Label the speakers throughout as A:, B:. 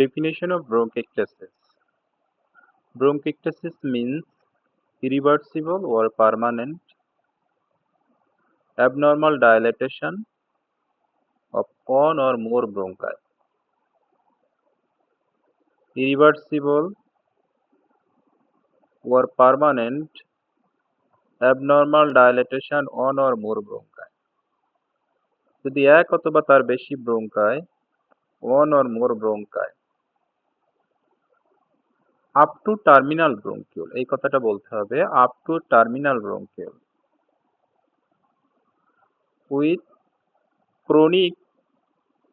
A: Definition of bronchiectasis. Bronchiectasis means irreversible or permanent abnormal dilatation of one or more bronchi. Irreversible or permanent abnormal dilatation one or more bronchi. যদি এক অথবা তার বেশি ব্রোঙ্কায় one or more bronchi up to terminal bronchiole, এই কথাটা বলতে হবে, up to terminal bronchiole with chronic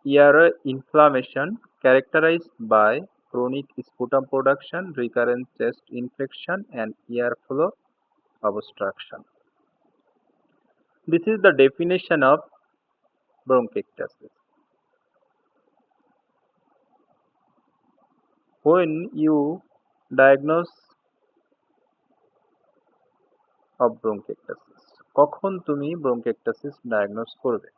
A: ear inflammation characterized by chronic sputum production, recurrent chest infection, and airflow obstruction. This is the definition of bronchiectasis. When you diagnose of bronchiectasis, কখন তুমি bronchiectasis diagnose করবে?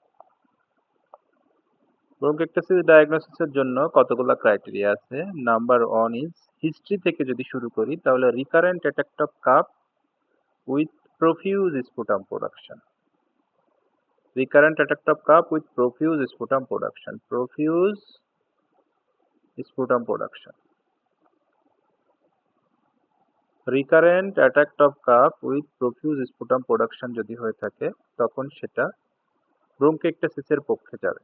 A: bronchiectasis diagnosis এর জন্য কতগুলো criteria আছে। Number 1 is history থেকে যদি শুরু করি তাহলে recurrent attack of calf with profuse sputum production. Recurrent attack of cough with profuse sputum production. Profuse sputum production. Recurrent attack of cough with profuse sputum production যদি হয়ে থাকে তখন সেটা bronchiectasis এর পক্ষে যাবে।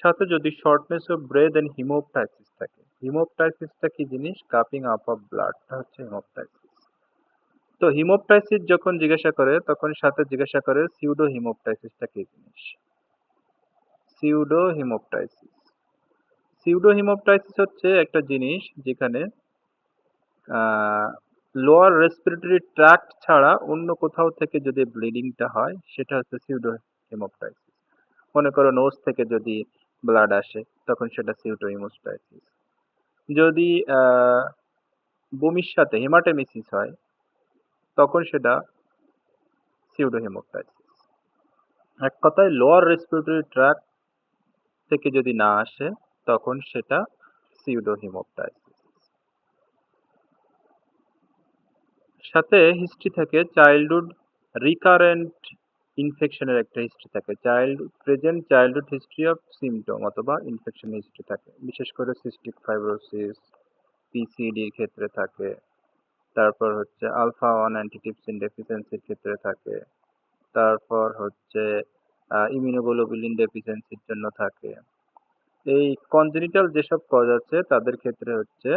A: সাথে যদি shortness of breath and hemoptysis থাকে। hemoptysisটা কি জিনিস? কাপিং আপ অফ ব্লাডটা হচ্ছে hemoptysis। তো হিমোপটাইসিস যখন জিজ্ঞাসা করে তখন সাথে জিজ্ঞাসা করে সিউডো হিমোপটাইসিসটা কি জিনিস। সিউডো হিমোপটাইসিস। সিউডো হিমোপটাইসিস হচ্ছে একটা জিনিস যেখানে লোয়ার রেসপিরেটরি ট্র্যাক্ট ছাড়া অন্য কোথাও থেকে যদি ব্লিডিংটা হয় সেটা হচ্ছে সিউডো হিমোপটাইসিস। মনে করো নোজ থেকে যদি ব্লাড আসে তখন সেটা সিউডো হিমোপটাইসিস। যদি বমির সাথে হেমাটেমেসিস হয় তখন সেটা সিউডো হিমোপটাইসিস। এক কথায় লোয়ার রেসপিরেটরি ট্র্যাক্ট থেকে যদি না আসে তখন সেটা সিউডো হিমোপটাইসিস। সাথে হিস্ট্রি থাকে চাইল্ডহুড রিকারেন্ট ইনফেকশনের একটা হিস্ট্রি থাকে। Present childhood history of symptom অথবা ইনফেকশন হিস্ট্রি থাকে, বিশেষ করে সিস্টিক ফাইব্রোসিস পিসিডির ক্ষেত্রে থাকে। তারপর হচ্ছে আলফা 1 অ্যান্টিটিপসিন ডেফিসিয়েন্সির ক্ষেত্রে থাকে। তারপর হচ্ছে ইমিউনোগ্লোবুলিন ডেফিসিয়েন্সির জন্য থাকে। এই কনজেনিটাল যেসব কজ আছে তাদের ক্ষেত্রে হচ্ছে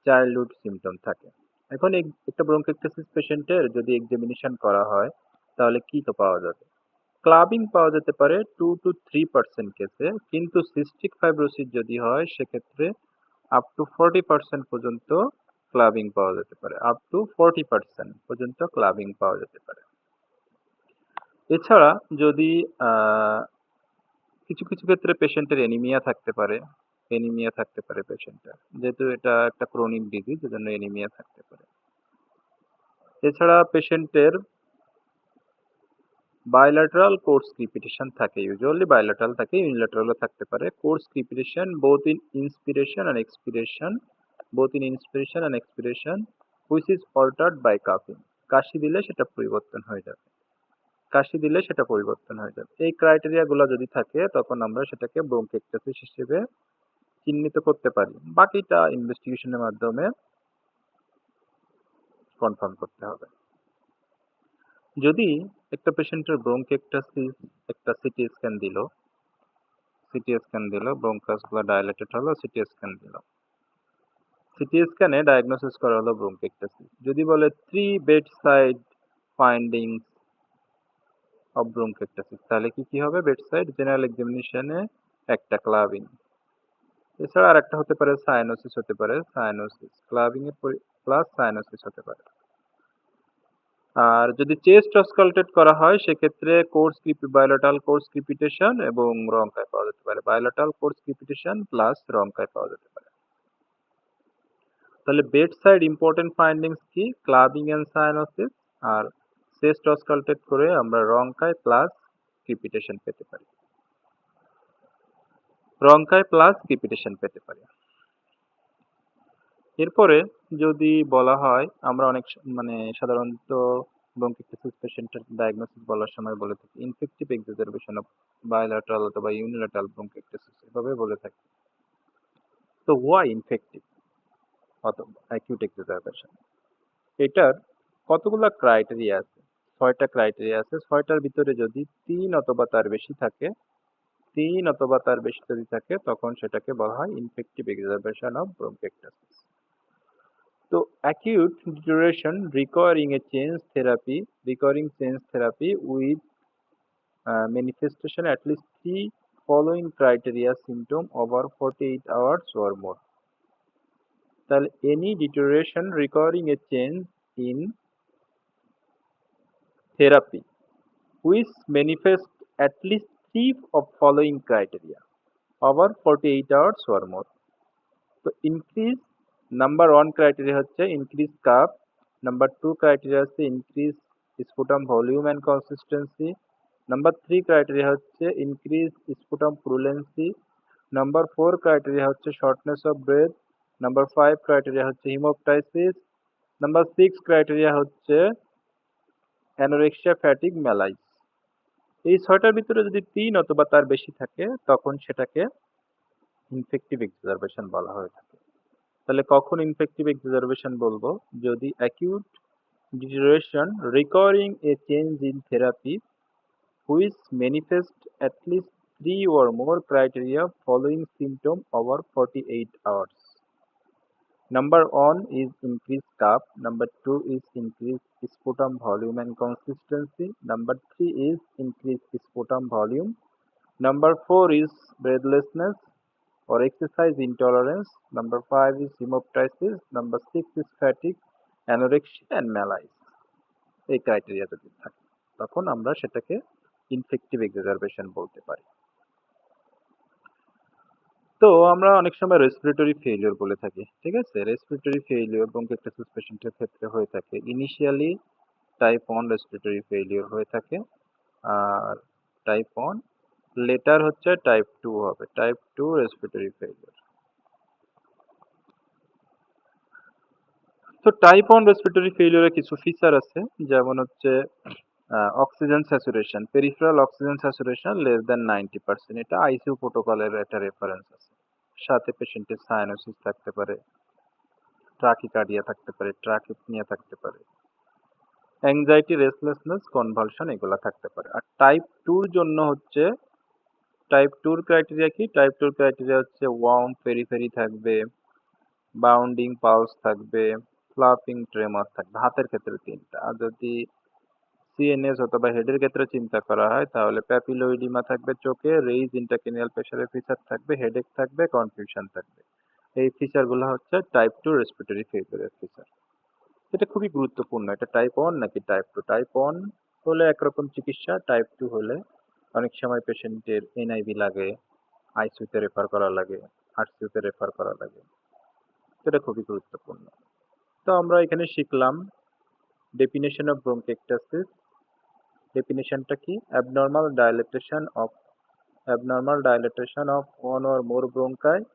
A: চাইল্ডহুড সিমটম থাকে। এখন একটা ব্রঙ্কিওলস পেশেন্টের যদি এক্সামিনেশন করা হয় তাহলে কি তো পাওয়া যাবে? ক্লাবিং পাওয়া যেতে পারে 2 to 3% কেসে, কিন্তু সিস্টিক ফাইব্রোসিস যদি হয় সেক্ষেত্রে আপ টু 40% পর্যন্ত ক্লাবিং পাওয়া যেতে পারে। আপ টু 40% পর্যন্ত ক্লাবিং পাওয়া যেতে পারে। এছাড়া যদি কিছু কিছু ক্ষেত্রে পেশেন্টের অ্যানিমিয়া থাকতে পারে। অ্যানিমিয়া থাকতে পারে পেশেন্টের, যেহেতু এটা একটা ক্রনিক ডিজিজ এজন্য অ্যানিমিয়া থাকতে পারে। এছাড়া পেশেন্টের বায়োল্যাটারাল কোর্স ক্রিপিটেশন থাকে, ইউজুয়ালি বায়োল্যাটারাল থাকে, ইউনিল্যাটারালও থাকতে পারে। Coarse crepitation both in inspiration and expiration, which is altered by কাফিং। কাশি দিলে সেটা পরিবর্তন হয়ে যাবে। এই ক্রাইটেরিয়াগুলো যদি থাকে তখন আমরা সেটাকে ব্রঙ্কিওলস হিসেবে চিহ্নিত করতে পারি। বাকিটা ইনভেস্টিগেশনের মাধ্যমে কনফার্ম করতে হবে। যদি একটা পেশেন্টের ব্রঙ্কিওলস একটা সিটি স্ক্যান দিল, ব্রঙ্কাসগুলো ডাইলেটেড হলো, সিটি স্ক্যান দিল, সিটি স্ক্যানে ডায়াগনোসিস করা হলো ব্রঙ্কিওলস। যদি বলে 3 বেডসাইড ফাইন্ডিংস অফ ব্রঙ্কিওলস তাহলে কি হবে? বেডসাইড জেনারেল এক্সামিনেশনে একটা ক্লাবিং, এছাড়া আর একটা হতে পারে সাইনোসিস, ক্লাবিং এর প্লাস সাইনোসিস হতে পারে। আর যদি চেস্ট অস্কালটেট করা হয় সেক্ষেত্রে বায়োলেটারাল কোর্স ক্রিপিটেশন এবং রঙ্কায় পাওয়া যেতে পারে। Bilateral coarse crepitation plus rhonchi পাওয়া যেতে পারে। তাহলে বেড সাইড ইম্পর্টেন্ট ফাইন্ডিংস কি? ক্লাবিং এন্ড সাইনোসিস, আর চেস্ট অস্কালটেট করে আমরা রঙ্কায় প্লাস ক্রিপিটেশন পেতে পারি। রঙ্কায় প্লাস ক্রিপিটেশন পেতে পারি। এরপরে যদি বলা হয় আমরা অনেক সাধারণত ব্রঙ্কিকটিসিস পেশেন্টের ডায়াগনোসিস বলার সময় বলে থাকি ইনফেক্টিভ এক্সাজারবেশন অফ বায়োল্যাটারাল অথবা ইউনিল্যাটারাল ব্রঙ্কিকটিসিস এভাবে বলে থাকি। তো ওয়াই ইনফেক্টিভ অথবা অ্যাকিউট এক্সাজারবেশন, এটার কতগুলো ক্রাইটেরিয়া আছে? 6টা ক্রাইটেরিয়া আছে। 6টার ভিতরে যদি 3 অথবা তার বেশি থাকে, 3 অথবা তার বেশি যদি থাকে তখন সেটাকে বলা হয় ইনফেক্টিভ এক্সাজারবেশন অফ ব্রঙ্কিকটিসিস। তো acute deterioration requiring change therapy with manifestation at least 3 following criteria symptom over 48 hours or more. তাহলে any deterioration requiring a change in therapy which manifest at least 3 of following criteria over 48 hours or more. তো increase number 1 criteria হচ্ছে increase cup, number 2 criteria হচ্ছে increase sputum volume and consistency, number 3 criteria হচ্ছে increase sputum পুরুলেন্সি, number 4 criteria হচ্ছে shortness of breadth, number 5 criteria হচ্ছে হিমোপটাইসিস, number 6 criteria হচ্ছে anorexia fatigue ম্যালাইস। এই 6টার ভিতরে যদি 3 অথবা তার বেশি থাকে তখন সেটাকে ইনফেক্টিভ এক্সাজারবেশন বলা হয়ে থাকে। তাহলে কখন ইনফেক্টিভ এক্সাজারবেশন বলবো? যদি acute ডিটেরিওরেশন recurring A change in therapy which manifest at least 3 or more criteria following symptom over 48 hours. Number 1 is increased cup, number 2 is increased sputum volume and consistency, number 3 is increased sputum volume, number 4 is breathlessness or exercise intolerance, number 5 is hemoptysis, number 6 is fatigue, anorexia and malaise. এই criteria যদি থাকে তখন আমরা সেটাকে infective exacerbation বলতে পারি। তো আমরা অনেক সময় রেসপিরেটরি ফেইলিওর বলে থাকি, ঠিক আছে? রেসপিরেটরি ফেইলিওর ব্রঙ্কিকটিসিস পেশেন্টের ক্ষেত্রে হয়ে থাকে ইনিশিয়ালি টাইপ 1 রেসপিরেটরি ফেইলিওর হয়ে থাকে, আর টাইপ 1 লেটার হচ্ছে টাইপ 2 হবে, টাইপ 2 রেসপিরেটরি ফেইলিওর। তো টাইপ 1 রেসপিরেটরি ফেইলিওরের কিছু ফিচার আছে, যেমন হচ্ছে oxygen saturation, peripheral oxygen saturation less than 90%, এটা আইসিইউ প্রোটোকলের একটা রেফারেন্স আছে। সাথে পেশেন্টের সায়ানোসিস থাকতে পারে, ট্রাকিকার্ডিয়া থাকতে পারে, ট্রাকিপনিয়া থাকতে পারে, অ্যাংজাইটি, রেস্টলেসনেস, কনভালশন এগুলা থাকতে পারে। আর টাইপ 2 এর জন্য হচ্ছে টাইপ 2 এর ক্রাইটেরিয়া কি? টাইপ 2 এর ক্রাইটেরিয়া হচ্ছে ওয়ার্ম পেরিফেরি থাকবে, বাউন্ডিং পালস থাকবে, ফ্লাপিং ট্রেমার থাকবে। হাতের ক্ষেত্রে 3টা। আর যদি সিএনএস অথবা হেডের ক্ষেত্রে চিন্তা করা হয় তাহলে প্যাপিলোইডিমা থাকবে চোখে, রেইজ ইন্ট্রাক্রেনিয়াল প্রেসারের ফিচার থাকবে, হেডেক থাকবে, কনফিউশন থাকবে। এই ফিচারগুলো হচ্ছে টাইপ 2 রেসপিরেটরি ফেইলিওরের ফিচার। এটা খুবই গুরুত্বপূর্ণ। এটা টাইপ 1 নাকি টাইপ 2? টাইপ 1 হলে একরকম চিকিৎসা, টাইপ 2 হলে অনেক সময় পেশেন্টের এনআইভি লাগে, আইসিইউতে রেফার করা লাগে, আরসিইউতে রেফার করা লাগে। এটা খুবই গুরুত্বপূর্ণ। তো আমরা এখানে শিখলাম ডেফিনেশন অফ ব্রঙ্কিকটিসিস। ডেফিনেশনটা কি? abnormal dilatation of one or more bronchi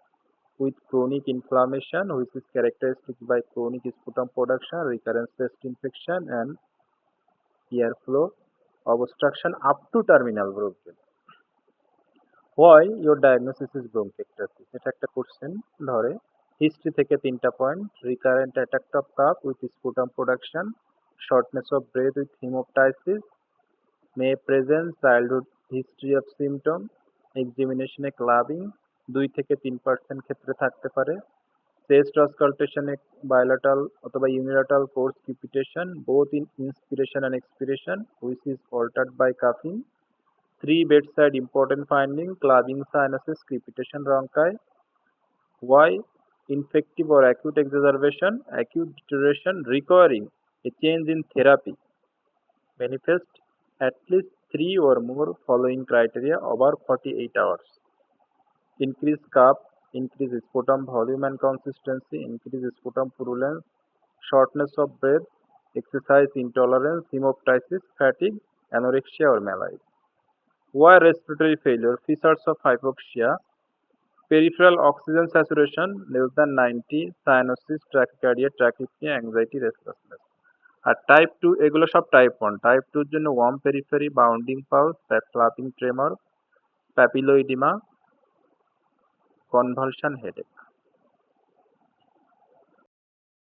A: with chronic inflammation which is characteristic by chronic sputum production, recurrent chest infection and airflow obstruction up to terminal bronchial. Why your diagnosis is bronchiectasis? এটা একটা question ধরে। History থেকে 3টা point, recurrent attack of cup with sputum production, shortness of breadth with হিমোপটাইসিস, may present childhood history of symptom, examination A clubbing 2 থেকে 3% ক্ষেত্রে থাকতে পারে, chest অস্কাল্টেশন এ bilateral অথবা unilateral course crepitation both in inspiration and expiration which is altered by coughing, 3 bedside important finding, clubbing sinuses, crepitation bronchi. Why infective or acute exacerbation? Acute deterioration requiring a change in therapy manifest at least 3 or more following criteria over 48 hours. Increase cup, increase sputum volume and consistency, increase sputum purulence, shortness of breath, exercise intolerance, hemoptysis, fatigue, anorexia or malaise. Why respiratory failure? Features of hypoxia. Peripheral oxygen saturation less than 90, cyanosis, tachycardia, tachypnoea, anxiety, restlessness. আর type 2 এগুলো সব type 1। Type 2 এর জন্য warm periphery, bounding pulse, flapping tremor, papilloedema, convulsion, headache.